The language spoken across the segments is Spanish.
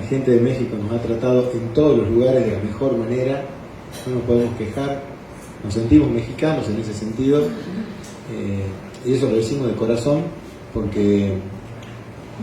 gente de México nos ha tratado en todos los lugares de la mejor manera, no nos podemos quejar, nos sentimos mexicanos en ese sentido, y eso lo decimos de corazón, porque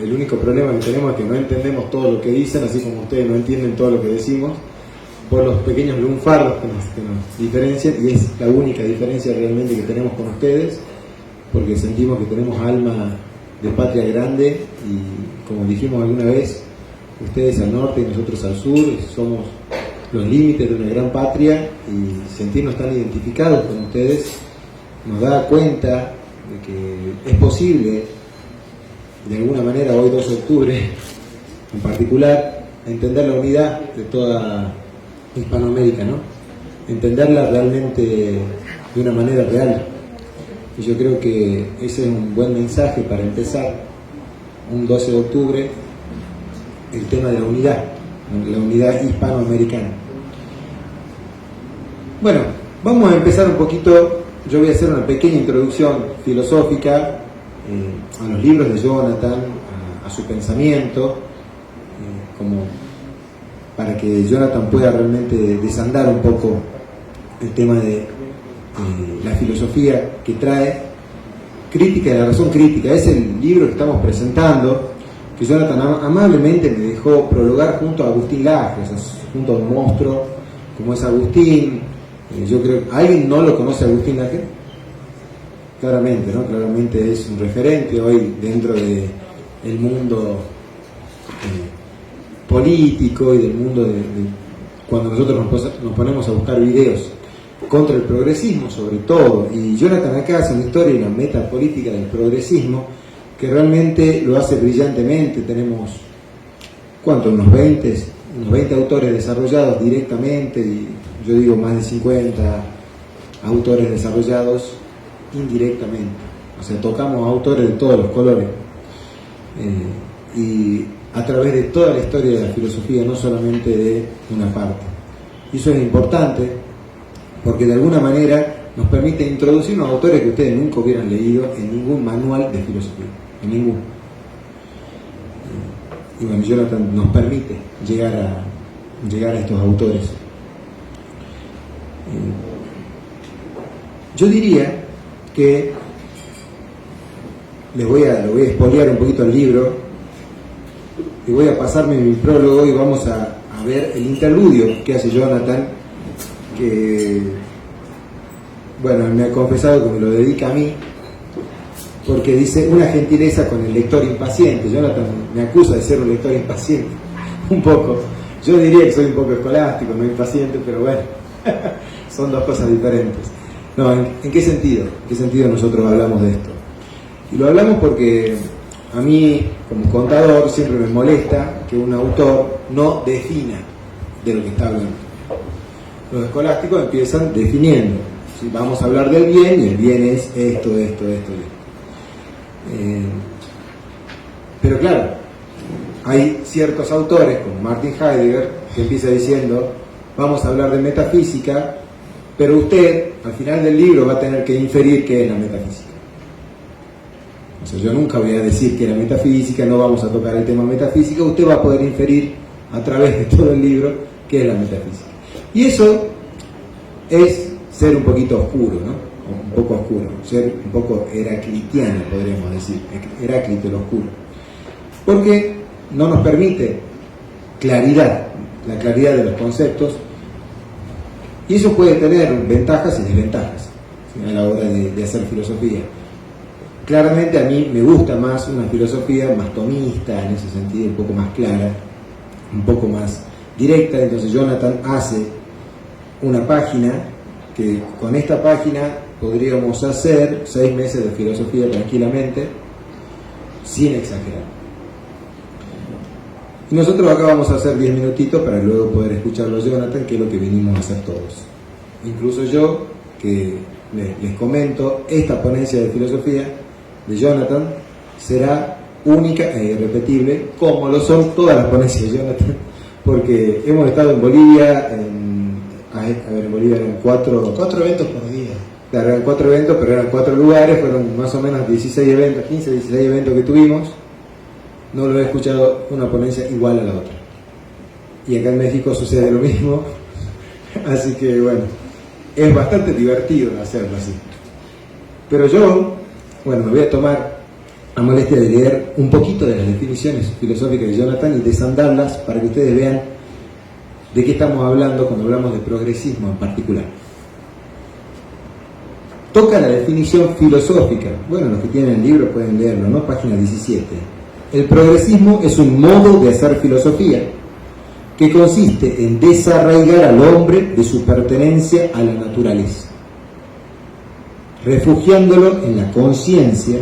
el único problema que tenemos es que no entendemos todo lo que dicen, así como ustedes no entienden todo lo que decimos, por los pequeños lunfardos que nos diferencian, y es la única diferencia realmente que tenemos con ustedes, porque sentimos que tenemos alma de patria grande, y como dijimos alguna vez, ustedes al norte y nosotros al sur, somos los límites de una gran patria, y sentirnos tan identificados con ustedes nos da cuenta de que es posible, de alguna manera, hoy 2 de octubre en particular, entender la unidad de toda Hispanoamérica, ¿no? Entenderla realmente de una manera real. Y yo creo que ese es un buen mensaje para empezar un 12 de octubre, el tema de la unidad hispanoamericana. Bueno, vamos a empezar un poquito. Yo voy a hacer una pequeña introducción filosófica a los libros de Jonathan, a su pensamiento, como para que Jonathan pueda realmente desandar un poco el tema de la filosofía que trae, Crítica de la razón crítica. Es el libro que estamos presentando, que Jonathan amablemente me dejó prologar junto a Agustín Laje, junto a un monstruo como es Agustín. Yo creo, ¿alguien no lo conoce a Agustín Laje? Claramente, ¿no? Claramente es un referente hoy dentro del mundo político y del mundo de cuando nosotros nos ponemos a buscar videos contra el progresismo, sobre todo. Y Jonathan acá hace una historia y una meta política del progresismo que realmente lo hace brillantemente. Tenemos, ¿cuánto? Unos 20 autores desarrollados directamente, y yo digo más de 50 autores desarrollados indirectamente. O sea, tocamos autores de todos los colores, y a través de toda la historia de la filosofía, no solamente de una parte. Y eso es importante porque de alguna manera nos permite introducir unos autores que ustedes nunca hubieran leído en ningún manual de filosofía, en ninguno. Y bueno, Jonathan nos permite llegar a estos autores. Yo diría que le voy a espolear un poquito el libro y voy a pasarme mi prólogo, y vamos a ver el interludio que hace Jonathan, que, bueno, me ha confesado que me lo dedica a mí, porque dice una gentileza con el lector impaciente. Jonathan me acusa de ser un lector impaciente, un poco. Yo diría que soy un poco escolástico, no impaciente, pero bueno, son dos cosas diferentes. No, ¿en qué sentido? ¿En qué sentido nosotros hablamos de esto? Y lo hablamos porque a mí, como contador, siempre me molesta que un autor no defina de lo que está hablando. Los escolásticos empiezan definiendo. ¿Sí? Vamos a hablar del bien, y el bien es esto. Pero claro, hay ciertos autores, como Martin Heidegger, que empieza diciendo, vamos a hablar de metafísica, pero usted, al final del libro, va a tener que inferir qué es la metafísica. O sea, yo nunca voy a decir que la metafísica, no vamos a tocar el tema metafísica, usted va a poder inferir a través de todo el libro qué es la metafísica. Y eso es ser un poquito oscuro, ¿no? Un poco oscuro, ser un poco heraclitiano, podríamos decir, Heráclito el oscuro. Porque no nos permite claridad, la claridad de los conceptos, y eso puede tener ventajas y desventajas, ¿sí? A la hora de hacer filosofía. Claramente a mí me gusta más una filosofía más tomista, en ese sentido, un poco más clara, un poco más directa. Entonces Jonathan hace una página que con esta página podríamos hacer 6 meses de filosofía tranquilamente, sin exagerar. Y nosotros acá vamos a hacer 10 minutitos para luego poder escucharlo a Jonathan, que es lo que venimos a hacer todos. Incluso yo, que les comento, esta ponencia de filosofía de Jonathan será única e irrepetible, como lo son todas las ponencias de Jonathan, porque hemos estado en Bolivia, en Bolivia eran 4 eventos por día. Claro, eran 4 eventos, pero eran 4 lugares, fueron más o menos 16 eventos, 15, 16 eventos que tuvimos. No lo he escuchado una ponencia igual a la otra. y acá en México sucede lo mismo, así que bueno, es bastante divertido hacerlo así. Pero yo, bueno, me voy a tomar la molestia de leer un poquito de las definiciones filosóficas de Jonathan y desandarlas para que ustedes vean de qué estamos hablando cuando hablamos de progresismo en particular. Toca la definición filosófica. Bueno, los que tienen el libro pueden leerlo, ¿no? Página 17. El progresismo es un modo de hacer filosofía que consiste en desarraigar al hombre de su pertenencia a la naturaleza, refugiándolo en la conciencia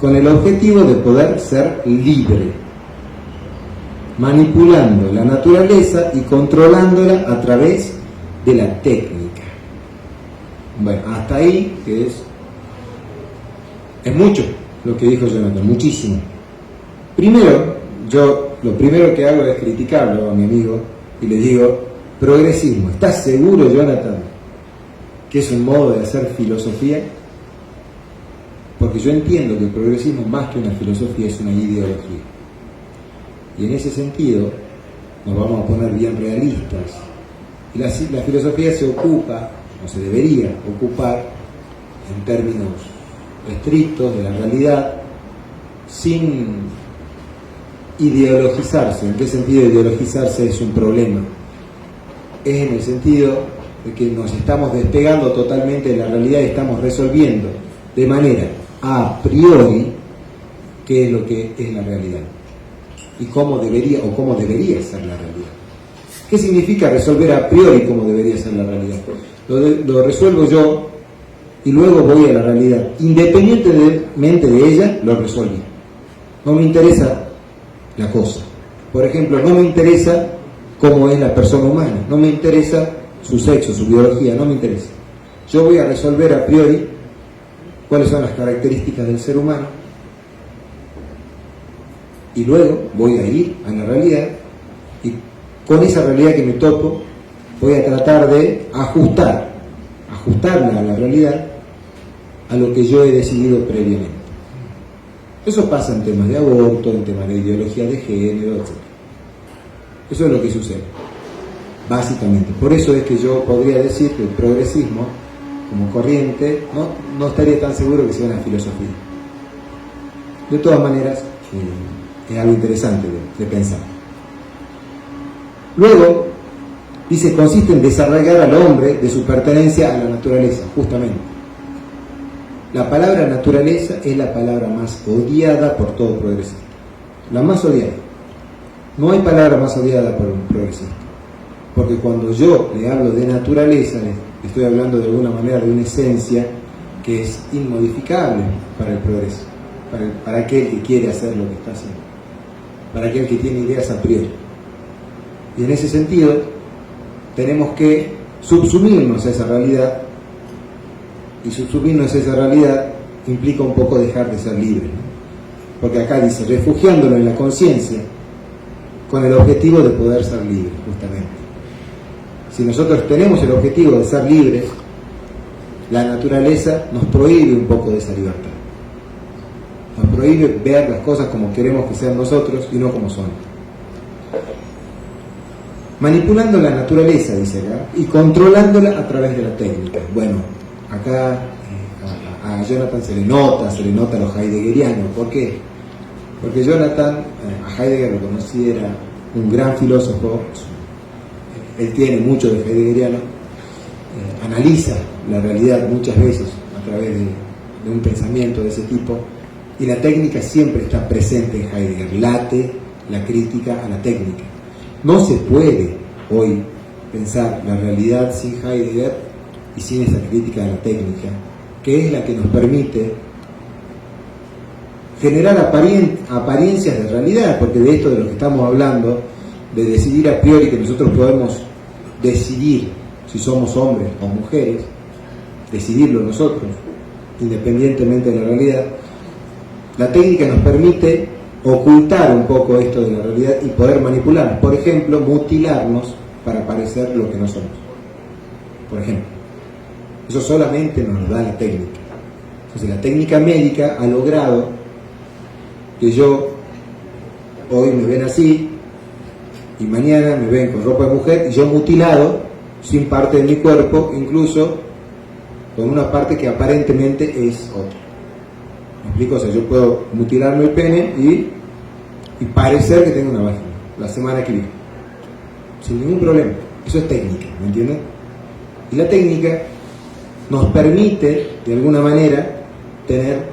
con el objetivo de poder ser libre, manipulando la naturaleza y controlándola a través de la técnica. Bueno, hasta ahí, que es mucho lo que dijo Jonathan, muchísimo. Primero, yo lo primero que hago es criticarlo a mi amigo y le digo: progresismo, ¿estás seguro, Jonathan, que es un modo de hacer filosofía? Porque yo entiendo que el progresismo, más que una filosofía, es una ideología. Y en ese sentido nos vamos a poner bien realistas. Y la filosofía se ocupa, o se debería ocupar, en términos estrictos de la realidad, sin ideologizarse. ¿En qué sentido ideologizarse es un problema? Es en el sentido de que nos estamos despegando totalmente de la realidad y estamos resolviendo de manera a priori qué es lo que es la realidad y cómo debería ser la realidad. ¿Qué significa resolver a priori cómo debería ser la realidad? Lo resuelvo yo y luego voy a la realidad. Independientemente de ella, lo resuelvo. No me interesa la cosa. Por ejemplo, no me interesa cómo es la persona humana, no me interesa su sexo, su biología, no me interesa. Yo voy a resolver a priori cuáles son las características del ser humano y luego voy a ir a la realidad y con esa realidad que me topo voy a tratar de ajustarla a la realidad, a lo que yo he decidido previamente. Eso pasa en temas de aborto, en temas de ideología de género, etc. Eso es lo que sucede, básicamente. Por eso es que yo podría decir que el progresismo, como corriente, no estaría tan seguro que sea una filosofía. De todas maneras, es algo interesante de pensar. Luego, dice, consiste en desarraigar al hombre de su pertenencia a la naturaleza, justamente. La palabra naturaleza es la palabra más odiada por todo progresista. La más odiada. No hay palabra más odiada por un progresista. Porque cuando yo le hablo de naturaleza, le estoy hablando de alguna manera de una esencia que es inmodificable para el progreso, para aquel que quiere hacer lo que está haciendo, para aquel que tiene ideas a priori. Y en ese sentido, tenemos que subsumirnos a esa realidad, y subsumirnos a esa realidad implica un poco dejar de ser libre, ¿no? Porque acá dice, refugiándolo en la conciencia, con el objetivo de poder ser libre, justamente. Si nosotros tenemos el objetivo de ser libres, la naturaleza nos prohíbe un poco de esa libertad. Nos prohíbe ver las cosas como queremos que sean nosotros y no como son. Manipulando la naturaleza, dice acá, y controlándola a través de la técnica. Bueno, acá a Jonathan se le nota lo heideggeriano. ¿Por qué? Porque Jonathan, a Heidegger lo considera un gran filósofo. Él tiene mucho de heideggeriano, analiza la realidad muchas veces a través de un pensamiento de ese tipo, y la técnica siempre está presente en Heidegger, late la crítica a la técnica. No se puede hoy pensar la realidad sin Heidegger y sin esa crítica a la técnica, que es la que nos permite generar apariencias de realidad, porque de esto de lo que estamos hablando, de decidir a priori, que nosotros podemos decidir si somos hombres o mujeres, decidirlo nosotros, independientemente de la realidad, la técnica nos permite ocultar un poco esto de la realidad y poder manipular, por ejemplo, mutilarnos para parecer lo que no somos, por ejemplo. Eso solamente nos lo da la técnica. Entonces la técnica médica ha logrado que yo, hoy me ven así, y mañana me ven con ropa de mujer y yo mutilado, sin parte de mi cuerpo, incluso con una parte que aparentemente es otra. ¿Me explico? O sea, yo puedo mutilarme el pene y parecer que tengo una vagina la semana que viene, sin ningún problema. Eso es técnica, ¿me entienden? Y la técnica nos permite, de alguna manera, tener,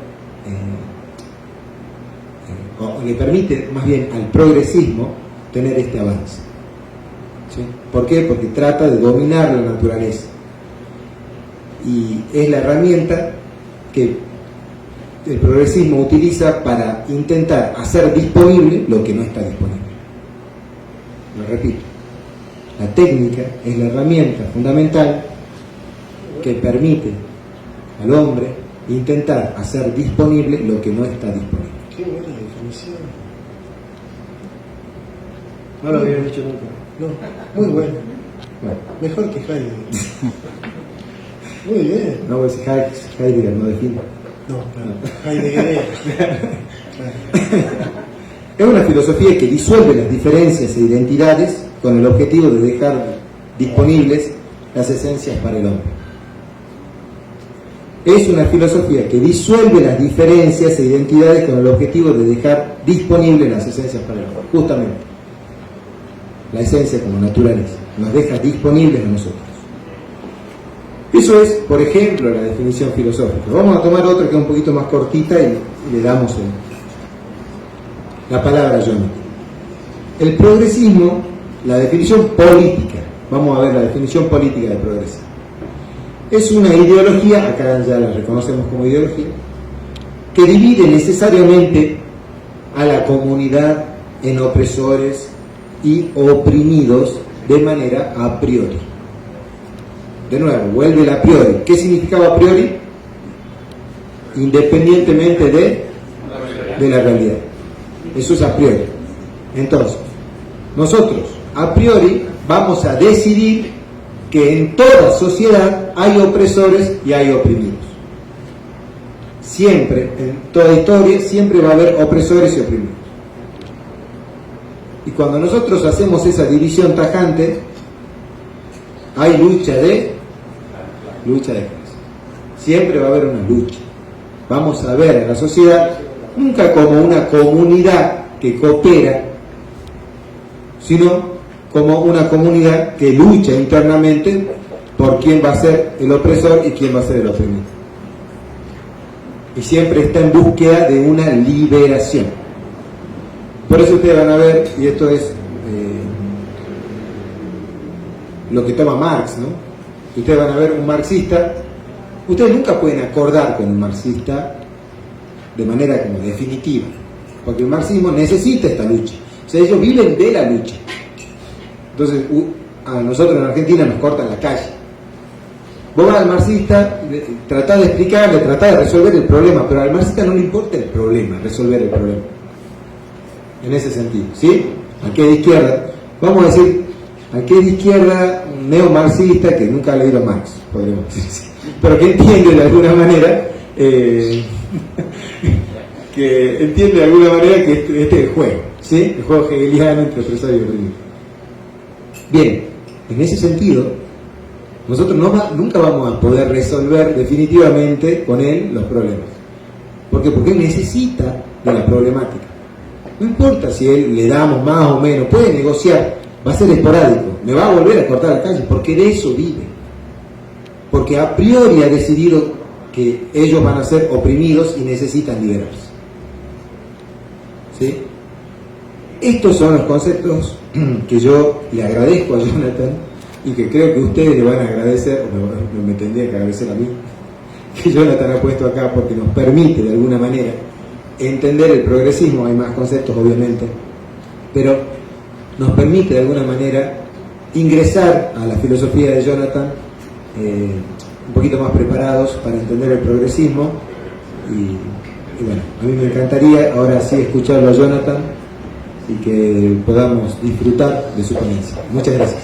o le permite más bien al progresismo tener este avance. ¿Sí? ¿Por qué? Porque trata de dominar la naturaleza. Y es la herramienta que el progresismo utiliza para intentar hacer disponible lo que no está disponible. Lo repito, la técnica es la herramienta fundamental que permite al hombre intentar hacer disponible lo que no está disponible. Qué buena definición. No lo había dicho nunca. No, muy bueno. Mejor que Heidegger. Muy bien. No, pues Heidegger no define. No, claro. Heidegger. Es una filosofía que disuelve las diferencias e identidades con el objetivo de dejar disponibles las esencias para el hombre. Es una filosofía que disuelve las diferencias e identidades con el objetivo de dejar disponibles las esencias para el hombre. Justamente, la esencia como naturaleza nos deja disponibles a nosotros. Eso es, por ejemplo, la definición filosófica. Vamos a tomar otra que es un poquito más cortita y le damos la palabra a Jonathan. El progresismo, la definición política, vamos a ver la definición política del progresismo. Es una ideología, acá ya la reconocemos como ideología, que divide necesariamente a la comunidad en opresores y oprimidos de manera a priori. De nuevo, vuelve el a priori. ¿Qué significaba a priori? Independientemente de la realidad. Eso es a priori. Entonces, nosotros a priori vamos a decidir que en toda sociedad hay opresores y hay oprimidos. Siempre, en toda historia, siempre va a haber opresores y oprimidos. Y cuando nosotros hacemos esa división tajante, hay lucha de clases. Siempre va a haber una lucha. Vamos a ver a la sociedad nunca como una comunidad que coopera, sino como una comunidad que lucha internamente por quién va a ser el opresor y quién va a ser el oprimido. Y siempre está en búsqueda de una liberación. Por eso ustedes van a ver, y esto es lo que toma Marx, ¿no? Ustedes van a ver un marxista, ustedes nunca pueden acordar con un marxista de manera como definitiva, porque el marxismo necesita esta lucha. O sea, ellos viven de la lucha. Entonces, a nosotros en Argentina nos cortan la calle. Vos vas al marxista, tratás de explicarle, tratás de resolver el problema, pero al marxista no le importa el problema, resolver el problema. En ese sentido, ¿sí? Al que es de izquierda, vamos a decir, al que es de izquierda, un neomarxista que nunca ha leído Marx, podríamos decir así, pero que entiende de alguna manera, que este es el juego, ¿sí? El juego hegeliano entre opresor y oprimido. Bien, en ese sentido, nosotros nunca vamos a poder resolver definitivamente con él los problemas. ¿Por qué? Porque él necesita de la problemática. No importa si él le damos más o menos, puede negociar, va a ser esporádico, me va a volver a cortar la calle, porque de eso vive. Porque a priori ha decidido que ellos van a ser oprimidos y necesitan liberarse. ¿Sí? Estos son los conceptos que yo le agradezco a Jonathan y que creo que ustedes le van a agradecer, o me tendrían que agradecer a mí, que Jonathan ha puesto acá porque nos permite de alguna manera entender el progresismo. Hay más conceptos obviamente, pero nos permite de alguna manera ingresar a la filosofía de Jonathan un poquito más preparados para entender el progresismo y bueno, a mí me encantaría ahora sí escucharlo a Jonathan y que podamos disfrutar de su ponencia. Muchas gracias.